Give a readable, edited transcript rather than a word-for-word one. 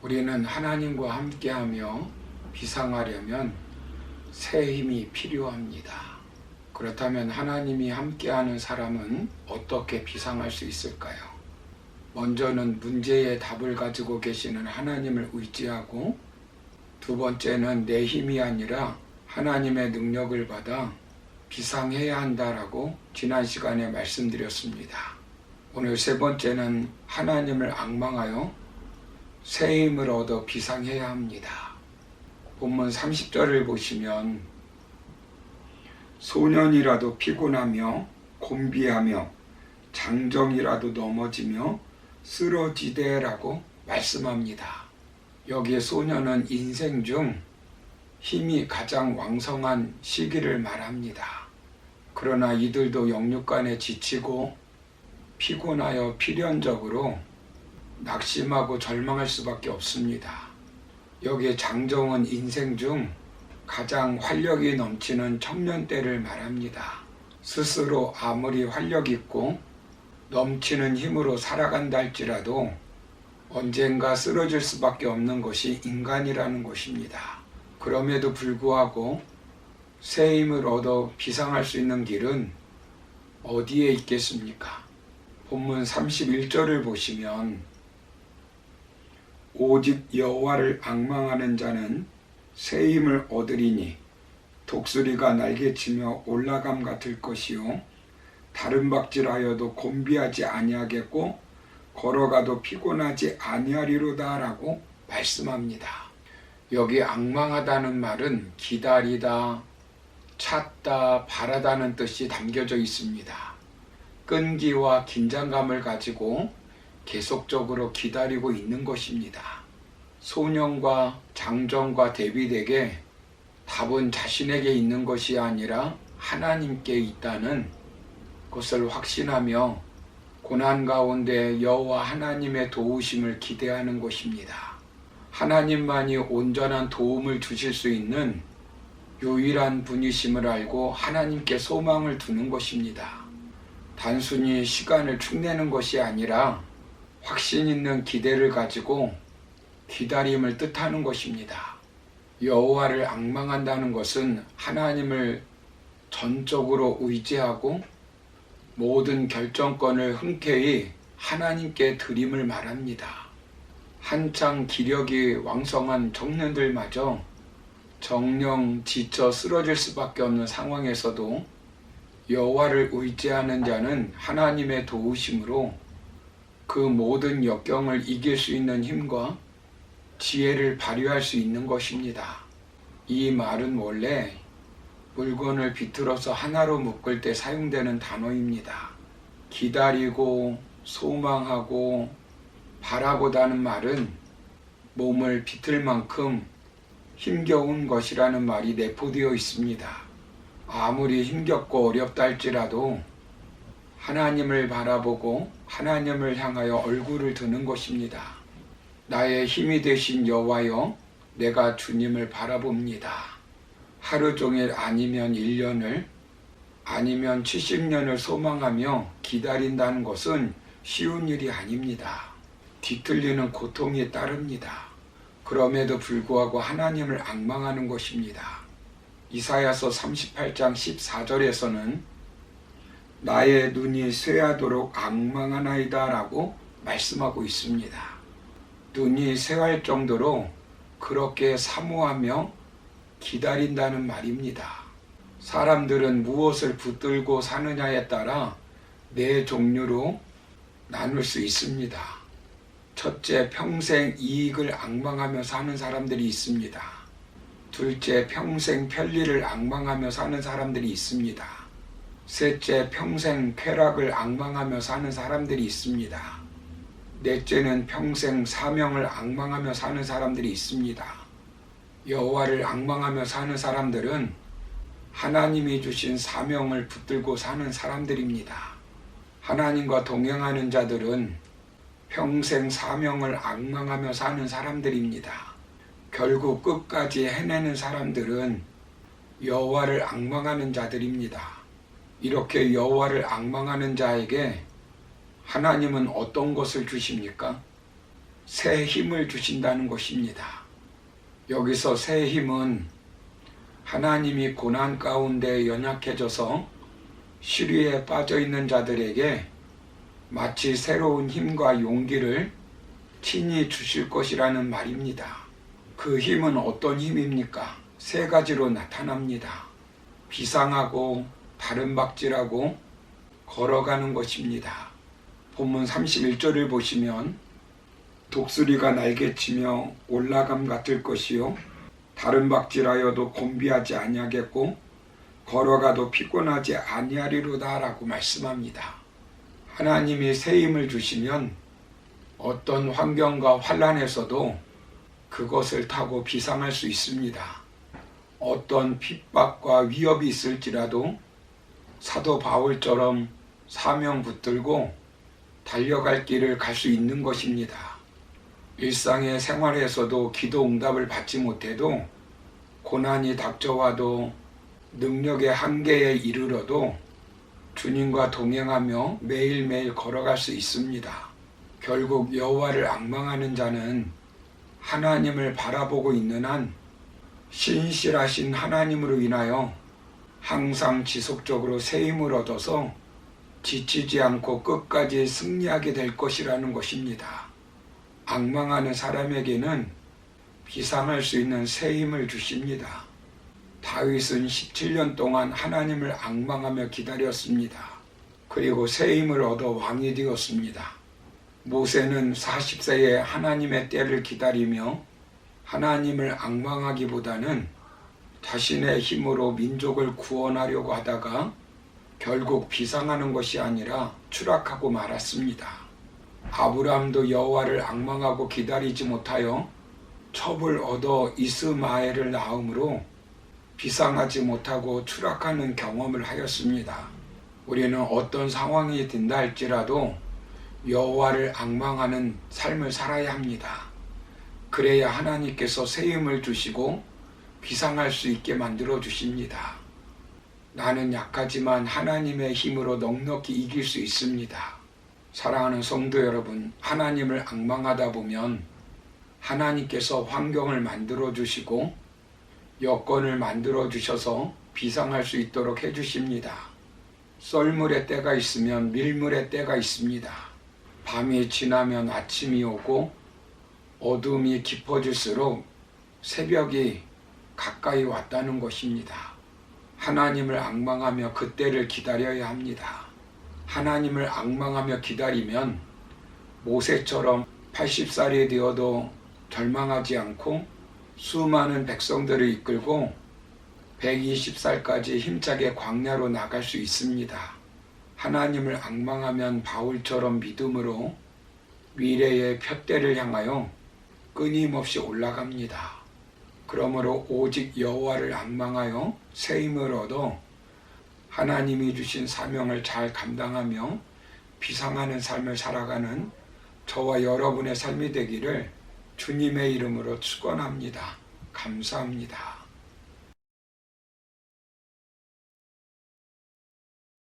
우리는 하나님과 함께하며 비상하려면 새 힘이 필요합니다. 그렇다면 하나님이 함께하는 사람은 어떻게 비상할 수 있을까요? 먼저는 문제의 답을 가지고 계시는 하나님을 의지하고, 두 번째는 내 힘이 아니라 하나님의 능력을 받아 비상해야 한다라고 지난 시간에 말씀드렸습니다. 오늘 세 번째는 하나님을 앙망하여 새 힘을 얻어 비상해야 합니다. 본문 30절을 보시면 소년이라도 피곤하며 곤비하며 장정이라도 넘어지며 쓰러지되라고 말씀합니다. 여기에 소년은 인생 중 힘이 가장 왕성한 시기를 말합니다. 그러나 이들도 영육간에 지치고 피곤하여 필연적으로 낙심하고 절망할 수밖에 없습니다. 여기에 장정은 인생 중 가장 활력이 넘치는 청년 때를 말합니다. 스스로 아무리 활력 있고 넘치는 힘으로 살아간다 할지라도 언젠가 쓰러질 수밖에 없는 것이 인간이라는 것입니다. 그럼에도 불구하고 새 힘을 얻어 비상할 수 있는 길은 어디에 있겠습니까? 본문 31절을 보시면 오직 여호와를 앙망하는 자는 새 힘을 얻으리니 독수리가 날개치며 올라감 같을 것이요 다른 박질하여도 곤비하지 아니하겠고 걸어가도 피곤하지 아니하리로다 라고 말씀합니다. 여기 앙망하다는 말은 기다리다, 찾다, 바라다는 뜻이 담겨져 있습니다. 끈기와 긴장감을 가지고 계속적으로 기다리고 있는 것입니다. 소년과 장정과 데윗에게 답은 자신에게 있는 것이 아니라 하나님께 있다는 것을 확신하며 고난 가운데 여호와 하나님의 도우심을 기대하는 것입니다. 하나님만이 온전한 도움을 주실 수 있는 유일한 분이심을 알고 하나님께 소망을 두는 것입니다. 단순히 시간을 축내는 것이 아니라 확신 있는 기대를 가지고 기다림을 뜻하는 것입니다. 여호와를 앙망한다는 것은 하나님을 전적으로 의지하고 모든 결정권을 흔쾌히 하나님께 드림을 말합니다. 한창 기력이 왕성한 청년들마저 정령 지쳐 쓰러질 수밖에 없는 상황에서도 여호와를 의지하는 자는 하나님의 도우심으로 그 모든 역경을 이길 수 있는 힘과 지혜를 발휘할 수 있는 것입니다. 이 말은 원래 물건을 비틀어서 하나로 묶을 때 사용되는 단어입니다. 기다리고 소망하고 바라보다는 말은 몸을 비틀 만큼 힘겨운 것이라는 말이 내포되어 있습니다. 아무리 힘겹고 어렵다 할지라도 하나님을 바라보고 하나님을 향하여 얼굴을 드는 것입니다. 나의 힘이 되신 여호와여, 내가 주님을 바라봅니다. 하루 종일 아니면 1년을 아니면 70년을 소망하며 기다린다는 것은 쉬운 일이 아닙니다. 뒤틀리는 고통이 따릅니다. 그럼에도 불구하고 하나님을 앙망하는 것입니다. 이사야서 38장 14절에서는 나의 눈이 쇠하도록 앙망하나이다 라고 말씀하고 있습니다. 눈이 쇠할 정도로 그렇게 사모하며 기다린다는 말입니다. 사람들은 무엇을 붙들고 사느냐에 따라 네 종류로 나눌 수 있습니다. 첫째, 평생 이익을 앙망하며 사는 사람들이 있습니다. 둘째, 평생 편리를 앙망하며 사는 사람들이 있습니다. 셋째, 평생 쾌락을 앙망하며 사는 사람들이 있습니다. 넷째는 평생 사명을 앙망하며 사는 사람들이 있습니다. 여호와를 앙망하며 사는 사람들은 하나님이 주신 사명을 붙들고 사는 사람들입니다. 하나님과 동행하는 자들은 평생 사명을 앙망하며 사는 사람들입니다. 결국 끝까지 해내는 사람들은 여호와를 앙망하는 자들입니다. 이렇게 여호와를 앙망하는 자에게 하나님은 어떤 것을 주십니까? 새 힘을 주신다는 것입니다. 여기서 새 힘은 하나님이 고난 가운데 연약해져서 시리에 빠져 있는 자들에게 마치 새로운 힘과 용기를 친히 주실 것이라는 말입니다. 그 힘은 어떤 힘입니까? 세 가지로 나타납니다. 비상하고 다름박질하고 걸어가는 것입니다. 본문 31절을 보시면 독수리가 날개치며 올라감 같을 것이요 다름박질하여도 곤비하지 아니하겠고 걸어가도 피곤하지 아니하리로다 라고 말씀합니다. 하나님이 새 힘을 주시면 어떤 환경과 환난에서도 그것을 타고 비상할 수 있습니다. 어떤 핍박과 위협이 있을지라도 사도 바울처럼 사명 붙들고 달려갈 길을 갈 수 있는 것입니다. 일상의 생활에서도 기도 응답을 받지 못해도 고난이 닥쳐와도 능력의 한계에 이르러도 주님과 동행하며 매일매일 걸어갈 수 있습니다. 결국 여호와를 앙망하는 자는 하나님을 바라보고 있는 한 신실하신 하나님으로 인하여 항상 지속적으로 새 힘을 얻어서 지치지 않고 끝까지 승리하게 될 것이라는 것입니다. 앙망하는 사람에게는 비상할 수 있는 새 힘을 주십니다. 다윗은 17년 동안 하나님을 앙망하며 기다렸습니다. 그리고 새 힘을 얻어 왕이 되었습니다. 모세는 40세에 하나님의 때를 기다리며 하나님을 앙망하기보다는 자신의 힘으로 민족을 구원하려고 하다가 결국 비상하는 것이 아니라 추락하고 말았습니다. 아브라함도 여호와를 앙망하고 기다리지 못하여 첩을 얻어 이스마엘을 낳음으로 비상하지 못하고 추락하는 경험을 하였습니다. 우리는 어떤 상황이 든다 할지라도 여호와를 앙망하는 삶을 살아야 합니다. 그래야 하나님께서 새 힘을 주시고 비상할 수 있게 만들어 주십니다. 나는 약하지만 하나님의 힘으로 넉넉히 이길 수 있습니다. 사랑하는 성도 여러분, 하나님을 앙망하다 보면 하나님께서 환경을 만들어 주시고 여건을 만들어 주셔서 비상할 수 있도록 해주십니다. 썰물의 때가 있으면 밀물의 때가 있습니다. 밤이 지나면 아침이 오고 어둠이 깊어질수록 새벽이 가까이 왔다는 것입니다. 하나님을 앙망하며 그때를 기다려야 합니다. 하나님을 앙망하며 기다리면 모세처럼 80살이 되어도 절망하지 않고 수많은 백성들을 이끌고 120살까지 힘차게 광야로 나갈 수 있습니다. 하나님을 앙망하면 바울처럼 믿음으로 미래의 푯대를 향하여 끊임없이 올라갑니다. 그러므로 오직 여호와를 앙망하여 새 힘을 얻어 하나님이 주신 사명을 잘 감당하며 비상하는 삶을 살아가는 저와 여러분의 삶이 되기를 주님의 이름으로 축원합니다. 감사합니다.